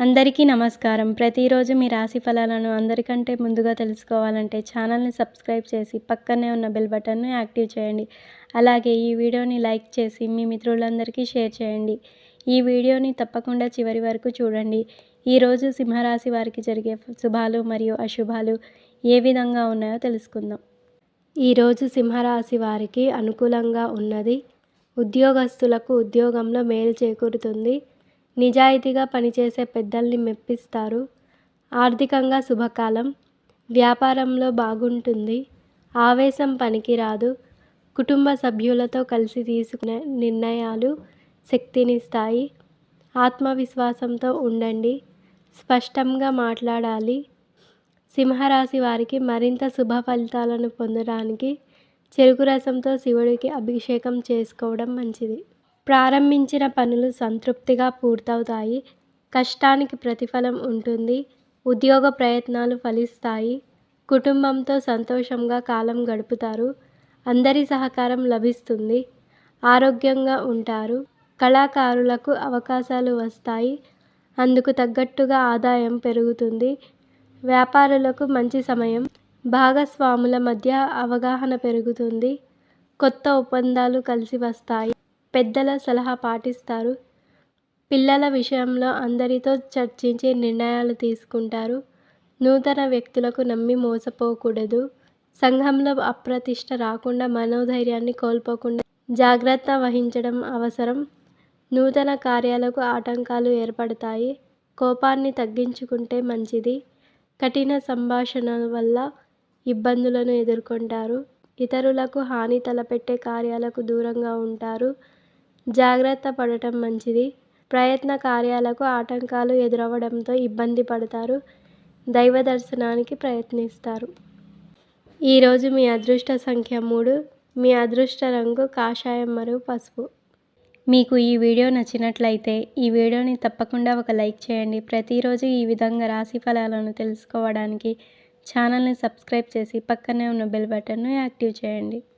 అందరికీ నమస్కారం. ప్రతిరోజు మీ రాశి ఫలాలను అందరికంటే ముందుగా తెలుసుకోవాలంటే ఛానల్‌ని సబ్స్క్రైబ్ చేసి పక్కనే ఉన్న బెల్ బటన్‌ను యాక్టివ్ చేయండి. అలాగే ఈ వీడియోని లైక్ చేసి మీ మిత్రులందరికీ షేర్ చేయండి. ఈ వీడియోని తప్పకుండా చివరి వరకు చూడండి. ఈరోజు సింహరాశి వారికి జరిగే శుభాలు మరియు అశుభాలు ఏ విధంగా ఉన్నాయో తెలుసుకుందాం. ఈరోజు సింహరాశి వారికి అనుకూలంగా ఉన్నది. ఉద్యోగస్తులకు ఉద్యోగంలో మేలు చేకూరుతుంది. నిజాయితీగా పనిచేసే పెద్దల్ని మెప్పిస్తారు. ఆర్థికంగా శుభకాలం. వ్యాపారంలో బాగుంటుంది. ఆవేశం పనికిరాదు. కుటుంబ సభ్యులతో కలిసి తీసుకునే నిర్ణయాలు శక్తినిస్తాయి. ఆత్మవిశ్వాసంతో ఉండండి. స్పష్టంగా మాట్లాడాలి. సింహరాశి వారికి మరింత శుభ ఫలితాలను పొందడానికి చెరుకు రసంతో శివుడికి అభిషేకం చేసుకోవడం మంచిది. ప్రారంభించిన పనులు సంతృప్తిగా పూర్తవుతాయి. కష్టానికి ప్రతిఫలం ఉంటుంది. ఉద్యోగ ప్రయత్నాలు ఫలిస్తాయి. కుటుంబంతో సంతోషంగా కాలం గడుపుతారు. అందరి సహకారం లభిస్తుంది. ఆరోగ్యంగా ఉంటారు. కళాకారులకు అవకాశాలు వస్తాయి. అందుకు తగ్గట్టుగా ఆదాయం పెరుగుతుంది. వ్యాపారులకు మంచి సమయం. భాగస్వాముల మధ్య అవగాహన పెరుగుతుంది. కొత్త ఒప్పందాలు కలిసి వస్తాయి. పెద్దల సలహా పాటిస్తారు. పిల్లల విషయంలో అందరితో చర్చించి నిర్ణయాలు తీసుకుంటారు. నూతన వ్యక్తులకు నమ్మి మోసపోకూడదు. సంఘంలో అప్రతిష్ట రాకుండా మనోధైర్యాన్ని కోల్పోకుండా జాగ్రత్త వహించడం అవసరం. నూతన కార్యాలకు ఆటంకాలు ఏర్పడతాయి. కోపాన్ని తగ్గించుకుంటే మంచిది. కఠిన సంభాషణల వల్ల ఇబ్బందులను ఎదుర్కొంటారు. ఇతరులకు హాని తలపెట్టే కార్యాలకు దూరంగా ఉంటారు. జాగ్రత్త పడటం మంచిది. ప్రయత్న కార్యాలకు ఆటంకాలు ఎదురవడంతో ఇబ్బంది పడతారు. దైవ దర్శనానికి ప్రయత్నిస్తారు. ఈరోజు మీ అదృష్ట సంఖ్య 3. మీ అదృష్ట రంగు కాషాయం మరియు పసుపు. మీకు ఈ వీడియో నచ్చినట్లయితే ఈ వీడియోని తప్పకుండా ఒక లైక్ చేయండి. ప్రతిరోజు ఈ విధంగా రాశి ఫలాలను తెలుసుకోవడానికి ఛానల్ని సబ్స్క్రైబ్ చేసి పక్కనే ఉన్న బెల్ బటన్ను యాక్టివ్ చేయండి.